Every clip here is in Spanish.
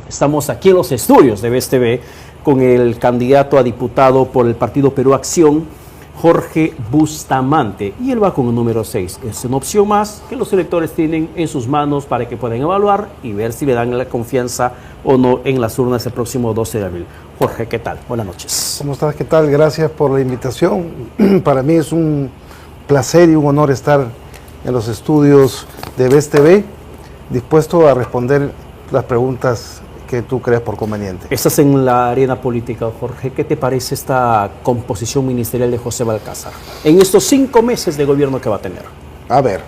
Estamos aquí en los estudios de BSTV con el candidato a diputado por el partido Perú Acción, Jorge Bustamante, y él va con el número 6. Es una opción más que los electores tienen en sus manos para que puedan evaluar y ver si le dan la confianza o no en las urnas el próximo 12 de abril. Jorge, ¿qué tal? Buenas noches. ¿Cómo estás? ¿Qué tal? Gracias por la invitación. Para mí es un placer y un honor estar en los estudios de BSTV, dispuesto a responder las preguntas que tú creas por conveniente. Estás en la arena política, Jorge. ¿Qué te parece esta composición ministerial de José Balcázar en estos 5 meses de gobierno que va a tener? A ver,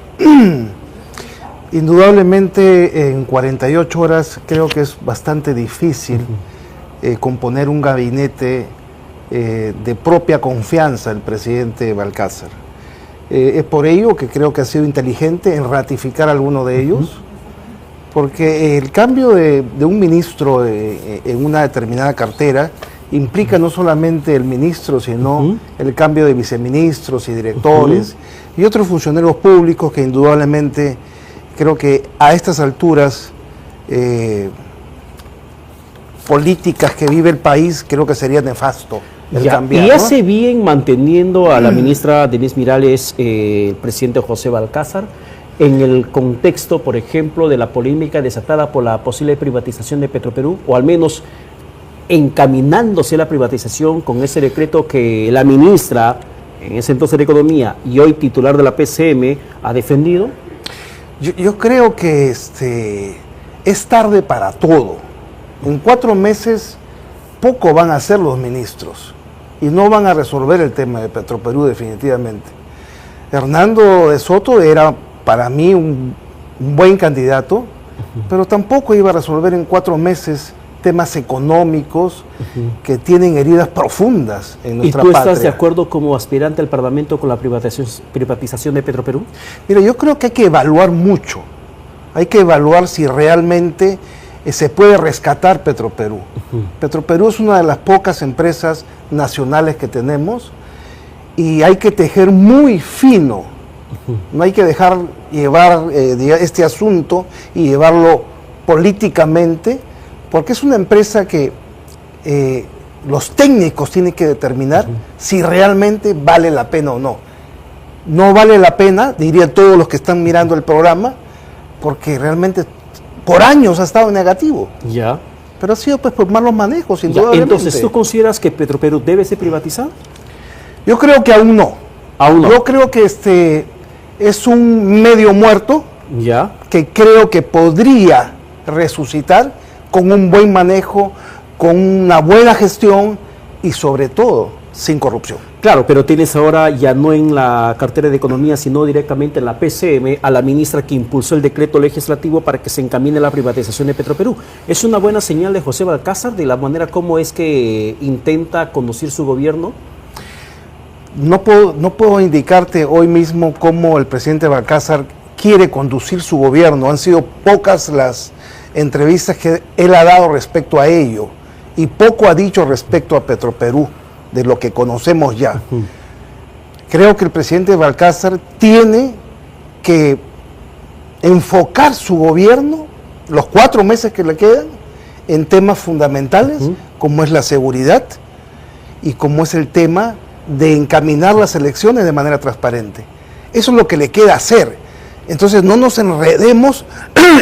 indudablemente en 48 horas creo que es bastante difícil componer un gabinete de propia confianza del presidente Balcázar. Es por ello que creo que ha sido inteligente en ratificar alguno de ellos, porque el cambio de un ministro en una determinada cartera implica no solamente el ministro, sino el cambio de viceministros y directores y otros funcionarios públicos que indudablemente creo que a estas alturas políticas que vive el país, creo que sería nefasto el cambiar. Y hace bien manteniendo a la ministra Denise Miralles, el presidente José Balcázar, en el contexto, por ejemplo, de la polémica desatada por la posible privatización de Petroperú, o al menos encaminándose la privatización con ese decreto que la ministra, en ese entonces de Economía y hoy titular de la PCM, ha defendido? Yo creo que es tarde para todo. En 4 meses poco van a hacer los ministros y no van a resolver el tema de Petroperú definitivamente. Hernando de Soto era para mí un buen candidato, pero tampoco iba a resolver en 4 meses temas económicos que tienen heridas profundas en nuestra patria. ¿Y tú estás de acuerdo como aspirante al Parlamento con la privatización de Petroperú? Mira, yo creo que hay que evaluar mucho. Hay que evaluar si realmente se puede rescatar Petroperú. Petroperú es una de las pocas empresas nacionales que tenemos y hay que tejer muy fino. No hay que dejar llevar este asunto y llevarlo políticamente, porque es una empresa que los técnicos tienen que determinar si realmente vale la pena o no. No vale la pena, dirían todos los que están mirando el programa, porque realmente por años ha estado en negativo. Ya. Pero ha sido pues por malos manejos, indudablemente. Entonces, ¿tú consideras que Petroperú debe ser privatizado? Yo creo que aún no. Aún no. Yo creo que es un medio muerto, que creo que podría resucitar con un buen manejo, con una buena gestión y sobre todo sin corrupción. Claro, pero tienes ahora ya no en la cartera de Economía, sino directamente en la PCM a la ministra que impulsó el decreto legislativo para que se encamine la privatización de Petroperú. ¿Es una buena señal de José Balcázar de la manera como es que intenta conducir su gobierno? No puedo indicarte hoy mismo cómo el presidente Balcázar quiere conducir su gobierno. Han sido pocas las entrevistas que él ha dado respecto a ello y poco ha dicho respecto a Petroperú, de lo que conocemos ya. Creo que el presidente Balcázar tiene que enfocar su gobierno, los 4 meses que le quedan, en temas fundamentales, como es la seguridad y como es el tema de encaminar las elecciones de manera transparente. Eso es lo que le queda hacer. Entonces no nos enredemos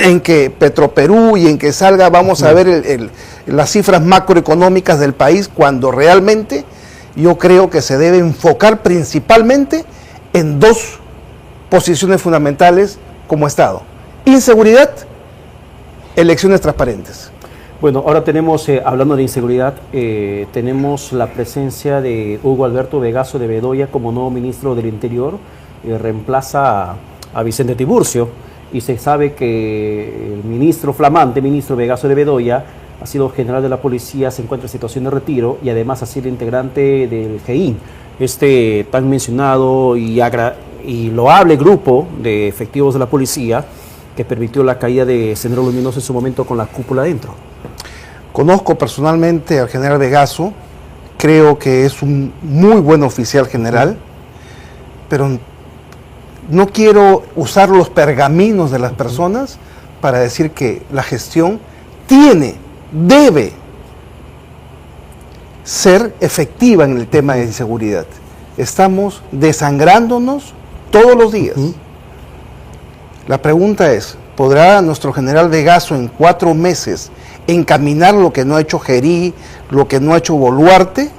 en que Petroperú y en que salga, vamos a ver las cifras macroeconómicas del país, cuando realmente yo creo que se debe enfocar principalmente en 2 posiciones fundamentales como Estado: inseguridad, elecciones transparentes. Bueno, ahora tenemos, hablando de inseguridad, tenemos la presencia de Hugo Alberto Vegaso de Bedoya como nuevo ministro del Interior, reemplaza a Vicente Tiburcio, y se sabe que el ministro flamante, ministro Vegaso de Bedoya, ha sido general de la policía, se encuentra en situación de retiro y además ha sido integrante del GEIN, tan mencionado y loable grupo de efectivos de la policía que permitió la caída de Sendero Luminoso en su momento con la cúpula adentro. Conozco personalmente al general Vegaso, creo que es un muy buen oficial general, pero no quiero usar los pergaminos de las personas para decir que la gestión tiene debe ser efectiva en el tema de inseguridad. Estamos desangrándonos todos los días. La pregunta es, ¿podrá nuestro general Vegaso en 4 meses encaminar lo que no ha hecho Gerí, lo que no ha hecho Boluarte?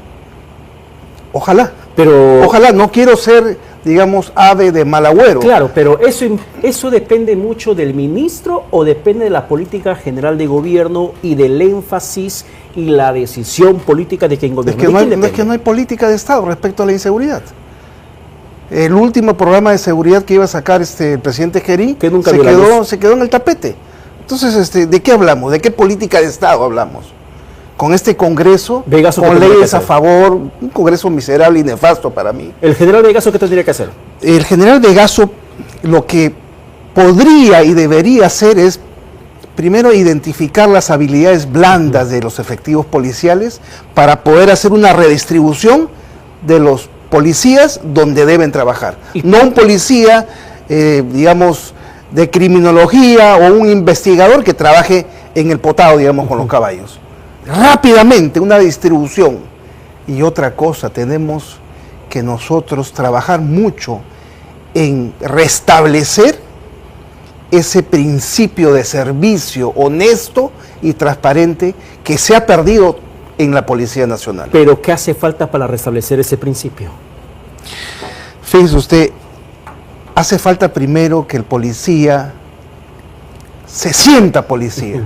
Ojalá. Pero, ojalá, no quiero ser, digamos, ave de mal agüero. claro, pero eso depende mucho del ministro o depende de la política general de gobierno y del énfasis y la decisión política de quien gobierna. Es que no hay política de Estado respecto a la inseguridad. El último programa de seguridad que iba a sacar el presidente Gerí que nunca se quedó en el tapete. Entonces, ¿de qué hablamos? ¿De qué política de Estado hablamos? Con este Congreso, Vegaso, con leyes a favor, un Congreso miserable y nefasto para mí. ¿El general Vegaso qué tendría que hacer? El general Vegaso lo que podría y debería hacer es, primero, identificar las habilidades blandas de los efectivos policiales para poder hacer una redistribución de los policías donde deben trabajar. No un policía, digamos, de criminología o un investigador que trabaje en el potado, digamos, con los caballos. Rápidamente, una distribución. Y otra cosa, tenemos que nosotros trabajar mucho en restablecer ese principio de servicio honesto y transparente que se ha perdido en la Policía Nacional. ¿Pero qué hace falta para restablecer ese principio? Fíjese usted, hace falta primero que el policía se sienta policía.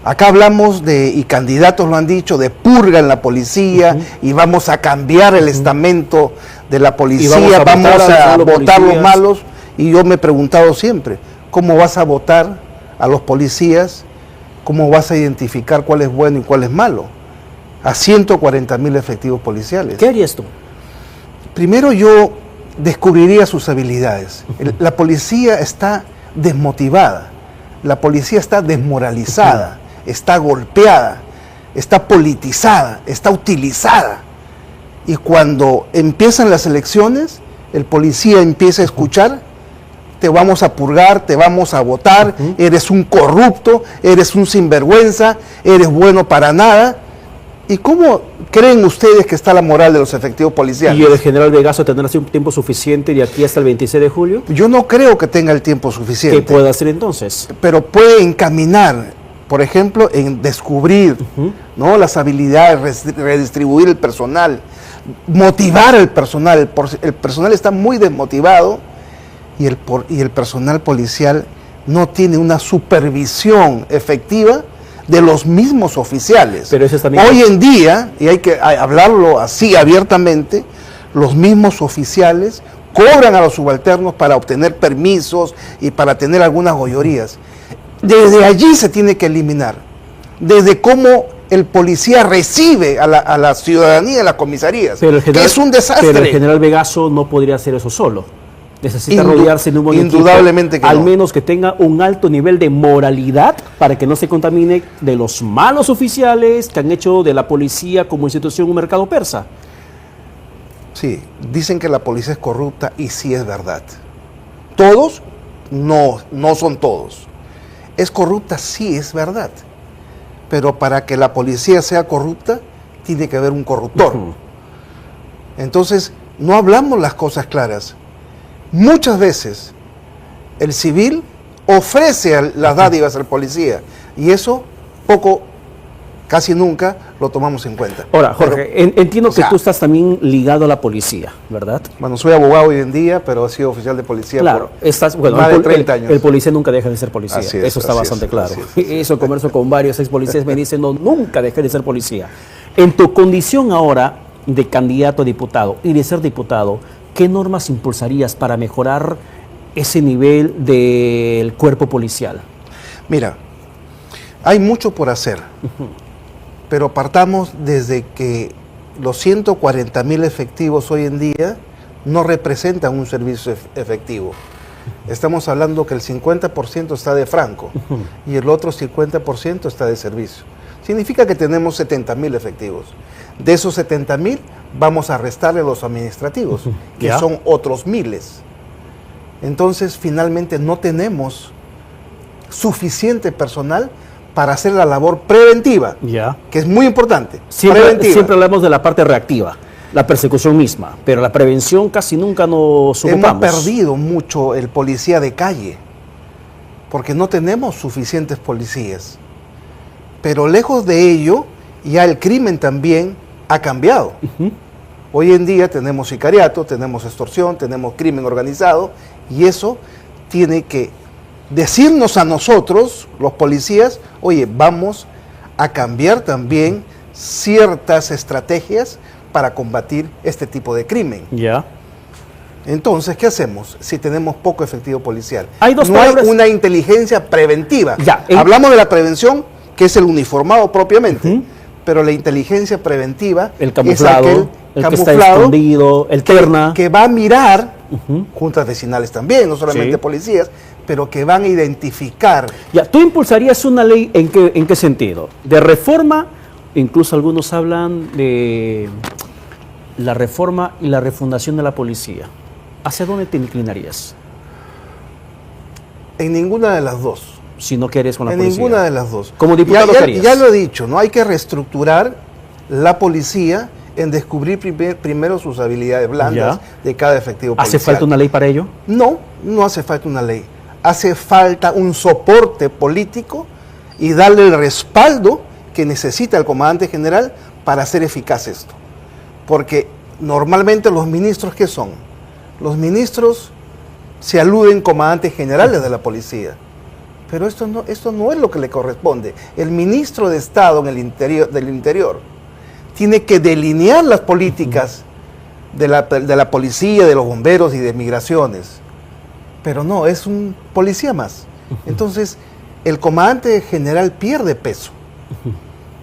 Acá hablamos y candidatos lo han dicho, de purga en la policía, y vamos a cambiar el estamento de la policía, vamos a votar los malos. Y yo me he preguntado siempre, ¿cómo vas a votar a los policías? ¿Cómo vas a identificar cuál es bueno y cuál es malo? A 140,000 efectivos policiales. ¿Qué harías tú? Primero yo descubriría sus habilidades. La policía está desmotivada, la policía está desmoralizada, está golpeada, está politizada, está utilizada. Y cuando empiezan las elecciones, el policía empieza a escuchar: te vamos a purgar, te vamos a votar, eres un corrupto, eres un sinvergüenza, eres bueno para nada. ¿Y cómo creen ustedes que está la moral de los efectivos policiales? ¿Y el general Vegaso tendrá un tiempo suficiente de aquí hasta el 26 de julio? Yo no creo que tenga el tiempo suficiente. ¿Qué puede hacer entonces? Pero puede encaminar, por ejemplo, en descubrir, ¿no?, las habilidades, redistribuir el personal, motivar al personal. El personal está muy desmotivado y el personal policial no tiene una supervisión efectiva de los mismos oficiales. Pero eso también... Hoy en día, y hay que hablarlo así abiertamente, los mismos oficiales cobran a los subalternos para obtener permisos y para tener algunas gollerías. Desde allí se tiene que eliminar. Desde cómo el policía recibe a la ciudadanía en las comisarías, que es un desastre. Pero el general Vegaso no podría hacer eso solo. Necesita rodearse de un buen indudablemente equipo, al menos que tenga un alto nivel de moralidad para que no se contamine de los malos oficiales que han hecho de la policía como institución un mercado persa. Sí, dicen que la policía es corrupta y sí es verdad. Todos, no son todos. Es corrupta, sí es verdad. Pero para que la policía sea corrupta, tiene que haber un corruptor. Entonces, no hablamos las cosas claras. Muchas veces el civil ofrece las dádivas al policía y eso casi nunca lo tomamos en cuenta. Ahora, Jorge, entiendo que tú estás también ligado a la policía, ¿verdad? Bueno, soy abogado hoy en día, pero he sido oficial de policía por más de 30 años. El policía nunca deja de ser policía, eso está bastante claro. Eso converso con varios ex policías, me dicen, no, nunca dejé de ser policía. En tu condición ahora de candidato a diputado y de ser diputado, ¿qué normas impulsarías para mejorar ese nivel del cuerpo policial? Mira, hay mucho por hacer, pero partamos desde que los 140,000 efectivos hoy en día no representan un servicio efectivo. Estamos hablando que el 50% está de franco y el otro 50% está de servicio. Significa que tenemos 70,000 efectivos. De esos 70,000 vamos a restarle los administrativos, que son otros miles. Entonces, finalmente no tenemos suficiente personal para hacer la labor preventiva, Ya. que es muy importante. Siempre hablamos de la parte reactiva, la persecución misma, pero la prevención casi nunca nos ocupamos. Hemos perdido mucho el policía de calle, porque no tenemos suficientes policías. Pero lejos de ello, ya el crimen también ha cambiado. Hoy en día tenemos sicariato, tenemos extorsión, tenemos crimen organizado, y eso tiene que decirnos a nosotros, los policías, oye, vamos a cambiar también ciertas estrategias para combatir este tipo de crimen. Ya. Entonces, ¿qué hacemos si tenemos poco efectivo policial? Hay dos no palabras. hay una inteligencia preventiva. Ya, hablamos de la prevención, que es el uniformado propiamente, pero la inteligencia preventiva el camuflado, es aquel el que está escondido, el terna. que va a mirar, juntas vecinales también, no solamente policías, pero que van a identificar. Ya, ¿tú impulsarías una ley en qué sentido? ¿De reforma? Incluso algunos hablan de la reforma y la refundación de la policía. ¿Hacia dónde te inclinarías? En ninguna de las dos. Si no quieres con la en policía. ninguna de las dos. Como diputado, ¿qué harías? Ya lo he dicho, ¿no? Hay que reestructurar la policía en descubrir primero sus habilidades blandas de cada efectivo policial. ¿Hace falta una ley para ello? No, no hace falta una ley. Hace falta un soporte político y darle el respaldo que necesita el comandante general para hacer eficaz esto. Porque normalmente los ministros, ¿qué son? Los ministros se aluden comandantes generales de la policía. Pero esto no es lo que le corresponde. El ministro de Estado del Interior tiene que delinear las políticas de la policía, de los bomberos y de migraciones. Pero no, es un policía más. Entonces, el comandante general pierde peso.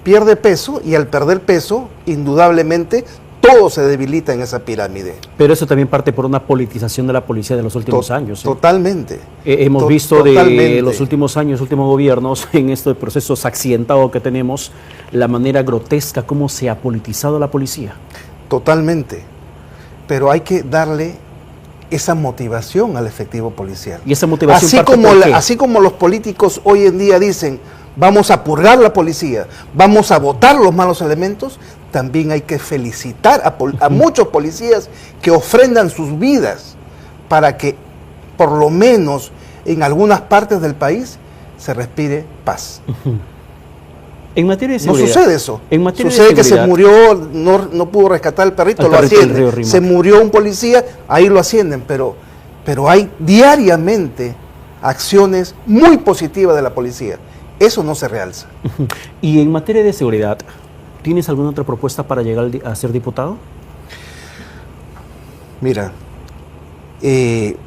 Pierde peso, y al perder peso, indudablemente, todo se debilita en esa pirámide. Pero eso también parte por una politización de la policía de los últimos años. Totalmente. Hemos visto de los últimos años, últimos gobiernos, en este proceso accidentado que tenemos, la manera grotesca como se ha politizado la policía. Totalmente. Pero hay que darle esa motivación al efectivo policial. Y esa motivación así como los políticos hoy en día dicen, vamos a purgar la policía, vamos a votar los malos elementos, también hay que felicitar a muchos policías que ofrendan sus vidas para que por lo menos en algunas partes del país se respire paz. En materia de seguridad. No sucede eso. En materia sucede de que se murió, no pudo rescatar el perrito, lo ascienden. Se murió un policía, ahí lo ascienden, pero hay diariamente acciones muy positivas de la policía. Eso no se realza. Y en materia de seguridad, ¿tienes alguna otra propuesta para llegar a ser diputado? Mira, en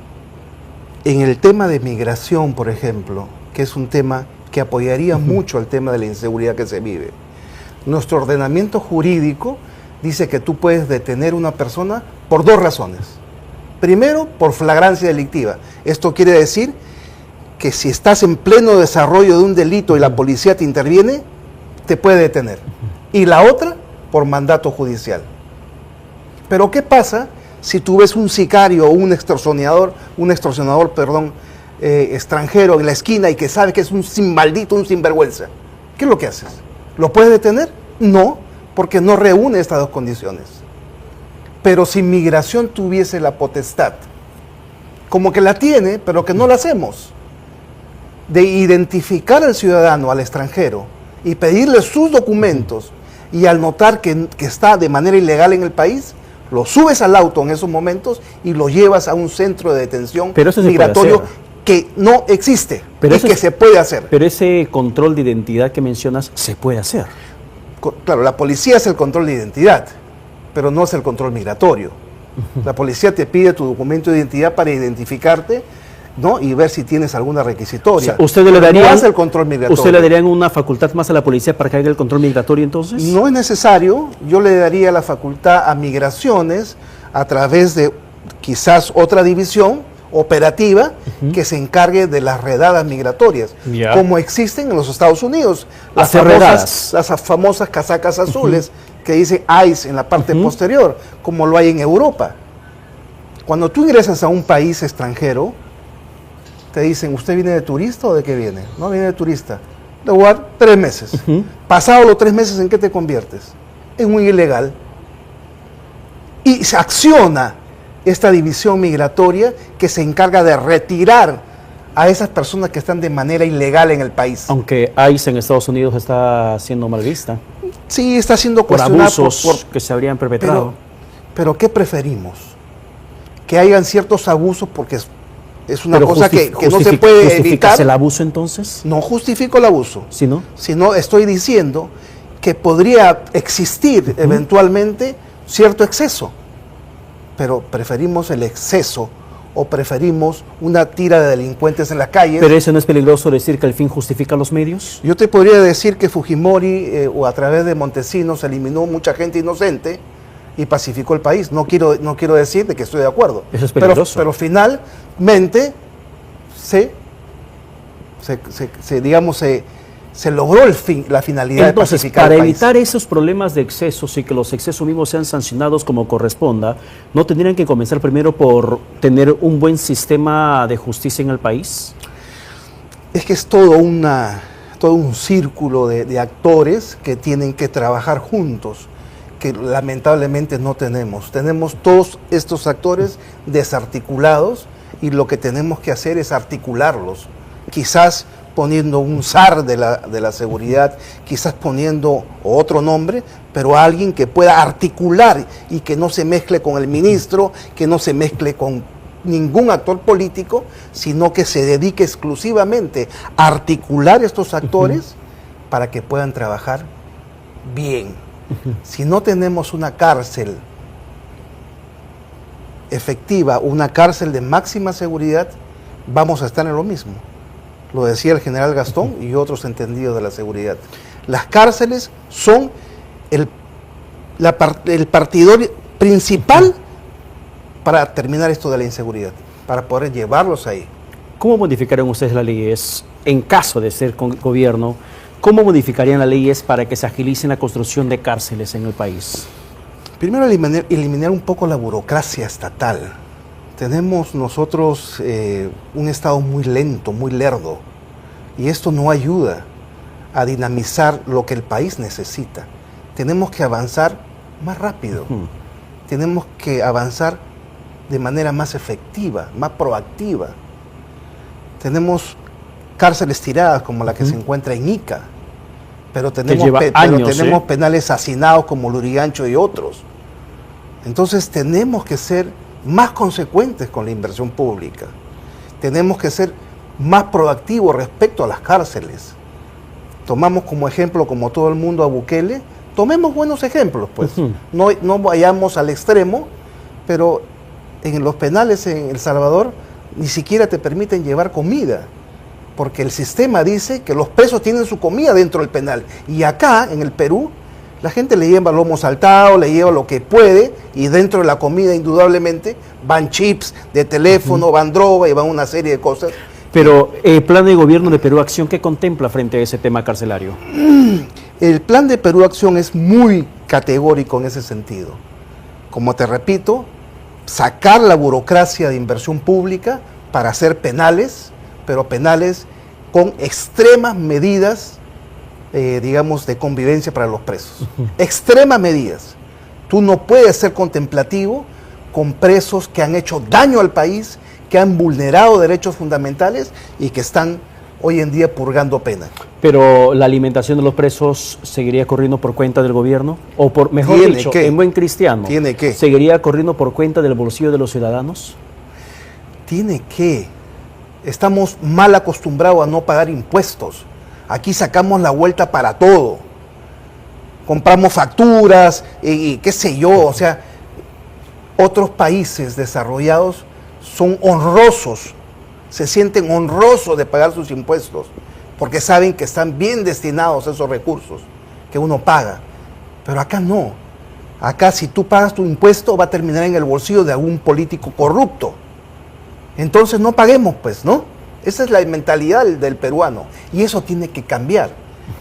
el tema de migración, por ejemplo, que es un tema que apoyaría mucho al tema de la inseguridad que se vive. Nuestro ordenamiento jurídico dice que tú puedes detener a una persona por dos razones. Primero, por flagrancia delictiva. Esto quiere decir que si estás en pleno desarrollo de un delito y la policía te interviene, te puede detener. Y la otra, por mandato judicial. Pero ¿qué pasa si tú ves un sicario o un extorsionador, extranjero en la esquina y que sabe que es un maldito, un sinvergüenza? ¿Qué es lo que haces? ¿Lo puedes detener? No, porque no reúne estas dos condiciones. Pero si migración tuviese la potestad, como que la tiene, pero que no la hacemos, de identificar al ciudadano, al extranjero, y pedirle sus documentos, y al notar que está de manera ilegal en el país, lo subes al auto en esos momentos y lo llevas a un centro de detención migratorio que no existe, pero que se puede hacer. Pero ese control de identidad que mencionas se puede hacer. Claro, la policía es el control de identidad, pero no es el control migratorio. La policía te pide tu documento de identidad para identificarte, ¿no? Y ver si tienes alguna requisitoria. O sea, ¿usted le daría el control migratorio? ¿Usted le daría una facultad más a la policía para que haga el control migratorio entonces? No es necesario. Yo le daría la facultad a migraciones a través de quizás otra división operativa que se encargue de las redadas migratorias, como existen en los Estados Unidos. Las famosas casacas azules que dicen ICE en la parte posterior, como lo hay en Europa. Cuando tú ingresas a un país extranjero, te dicen, ¿usted viene de turista o de qué viene? No, viene de turista. Le voy a dar 3 meses. Pasados los 3 meses, ¿en qué te conviertes? En un ilegal. Y se acciona esta división migratoria que se encarga de retirar a esas personas que están de manera ilegal en el país. Aunque ICE en Estados Unidos está siendo mal vista. Sí, está siendo Por cuestionada abusos que se habrían perpetrado. Pero ¿qué preferimos? Que hayan ciertos abusos porque es una Pero cosa que no se puede ¿justificas evitar. el abuso entonces? No justifico el abuso, ¿Sí, no? sino estoy diciendo que podría existir eventualmente cierto exceso, pero preferimos el exceso o preferimos una tira de delincuentes en las calles. ¿Pero eso no es peligroso decir que el fin justifica los medios? Yo te podría decir que Fujimori o a través de Montesinos eliminó mucha gente inocente y pacificó el país. No quiero decir de que estoy de acuerdo. Eso es peligroso. Pero finalmente se logró la finalidad Entonces, de pacificar para el país. evitar esos problemas de excesos y que los excesos mismos sean sancionados como corresponda, ¿no tendrían que comenzar primero por tener un buen sistema de justicia en el país? Es que es todo un círculo de actores que tienen que trabajar juntos, que lamentablemente no tenemos. Tenemos todos estos actores desarticulados y lo que tenemos que hacer es articularlos. Quizás poniendo un zar de la seguridad, quizás poniendo otro nombre, pero alguien que pueda articular y que no se mezcle con el ministro, que no se mezcle con ningún actor político, sino que se dedique exclusivamente a articular estos actores para que puedan trabajar bien. Si no tenemos una cárcel efectiva, una cárcel de máxima seguridad, vamos a estar en lo mismo. Lo decía el general Gastón y otros entendidos de la seguridad. Las cárceles son el partidor principal para terminar esto de la inseguridad, para poder llevarlos ahí. ¿Cómo modificarían ustedes las leyes en caso de ser gobierno? ¿Cómo modificarían las leyes para que se agilice la construcción de cárceles en el país? Primero, eliminar un poco la burocracia estatal. Tenemos nosotros un Estado muy lento, muy lerdo, y esto no ayuda a dinamizar lo que el país necesita. Tenemos que avanzar más rápido, tenemos que avanzar de manera más efectiva, más proactiva. Tenemos cárceles tiradas como la que se encuentra en Ica, pero tenemos penales hacinados como Lurigancho y otros. Entonces tenemos que ser más consecuentes con la inversión pública. Tenemos que ser más proactivos respecto a las cárceles. Tomamos como ejemplo, como todo el mundo, a Bukele. Tomemos buenos ejemplos, pues. No vayamos al extremo, pero en los penales en El Salvador ni siquiera te permiten llevar comida, porque el sistema dice que los presos tienen su comida dentro del penal. Y acá, en el Perú, la gente le lleva lomo saltado, le lleva lo que puede, y dentro de la comida, indudablemente, van chips de teléfono, van droga y van una serie de cosas. Pero el plan de gobierno de Perú Acción, ¿qué contempla frente a ese tema carcelario? El plan de Perú Acción es muy categórico en ese sentido. Como te repito, sacar la burocracia de inversión pública para hacer penales, pero penales con extremas medidas, digamos, de convivencia para los presos. Extremas medidas. Tú no puedes ser contemplativo con presos que han hecho daño al país, que han vulnerado derechos fundamentales y que están hoy en día purgando pena. Pero la alimentación de los presos seguiría corriendo por cuenta del gobierno, o por, mejor dicho, en buen cristiano, ¿tiene que? ¿Seguiría corriendo por cuenta del bolsillo de los ciudadanos? Tiene que. Estamos mal acostumbrados a no pagar impuestos. Aquí sacamos la vuelta para todo. Compramos facturas y qué sé yo, o sea, otros países desarrollados son honrosos, se sienten honrosos de pagar sus impuestos, porque saben que están bien destinados a esos recursos que uno paga. Pero acá no. Acá si tú pagas tu impuesto va a terminar en el bolsillo de algún político corrupto. Entonces no paguemos, pues, ¿no? Esa es la mentalidad del peruano y eso tiene que cambiar.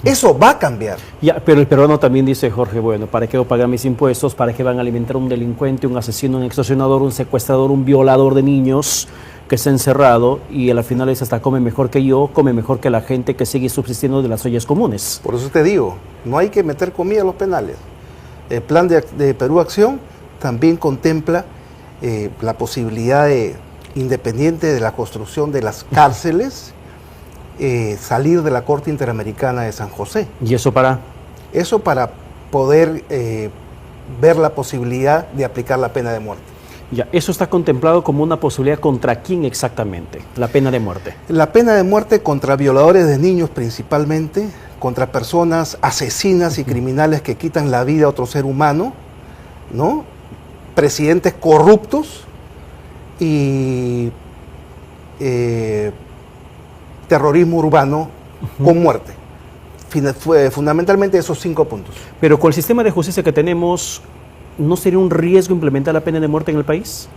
Eso va a cambiar. Ya, pero el peruano también dice, Jorge, bueno, ¿para qué voy a pagar mis impuestos? ¿Para qué van a alimentar a un delincuente, un asesino, un extorsionador, un secuestrador, un violador de niños? que está encerrado y a la final es hasta come mejor que yo, come mejor que la gente que sigue subsistiendo de las ollas comunes. Por eso te digo, no hay que meter comida a los penales. El plan de Perú Acción también contempla la posibilidad de, independiente de la construcción de las cárceles, salir de la Corte Interamericana de San José. ¿Y eso para? Eso para poder ver la posibilidad de aplicar la pena de muerte. Ya, eso está contemplado como una posibilidad. ¿Contra quién exactamente? La pena de muerte. La pena de muerte contra violadores de niños principalmente, contra personas asesinas y criminales que quitan la vida a otro ser humano, ¿no? Presidentes corruptos y terrorismo urbano con muerte. Fundamentalmente esos 5 puntos. Pero con el sistema de justicia que tenemos, ¿no sería un riesgo implementar la pena de muerte en el país?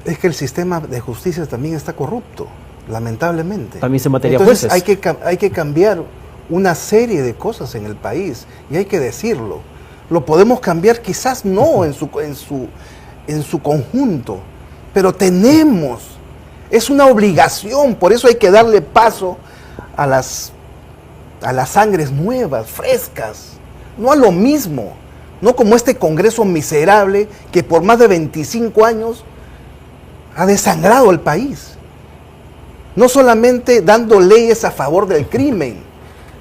Es que el sistema de justicia también está corrupto, lamentablemente. También se materia Entonces jueces. hay que cambiar una serie de cosas en el país y hay que decirlo. Lo podemos cambiar, quizás no en su conjunto, pero tenemos, es una obligación, por eso hay que darle paso a las sangres nuevas, frescas, no a lo mismo, no como este Congreso miserable que por más de 25 años ha desangrado el país. No solamente dando leyes a favor del crimen,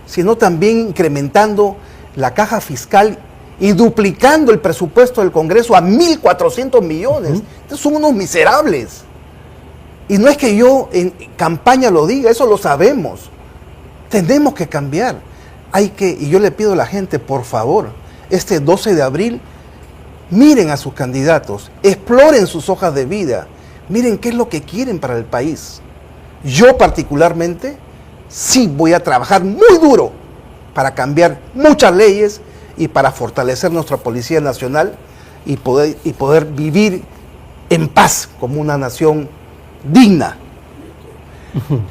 sino también incrementando la caja fiscal y duplicando el presupuesto del Congreso a 1.400 millones. Estos son unos miserables. Y no es que yo en campaña lo diga, eso lo sabemos. Tenemos que cambiar. Y yo le pido a la gente, por favor, este 12 de abril, miren a sus candidatos, exploren sus hojas de vida, miren qué es lo que quieren para el país. Yo particularmente sí voy a trabajar muy duro para cambiar muchas leyes y para fortalecer nuestra Policía Nacional y poder vivir en paz como una nación digna.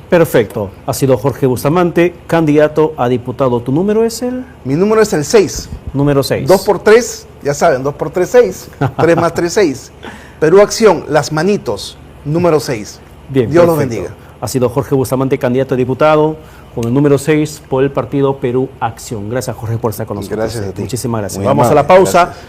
Perfecto. Ha sido Jorge Bustamante, candidato a diputado. ¿Tu número es el? Mi número es el 6. Número 6. 2 por 3, ya saben, 2 por 3, 6. 3 más 3, 6. Perú Acción, las manitos, número 6. Bien, Dios los perfecto. bendiga. Ha sido Jorge Bustamante, candidato a diputado, con el número 6 por el partido Perú Acción. Gracias, Jorge, por estar con nosotros. Gracias a ti. Muchísimas gracias. Muy Vamos amable, a la pausa. gracias.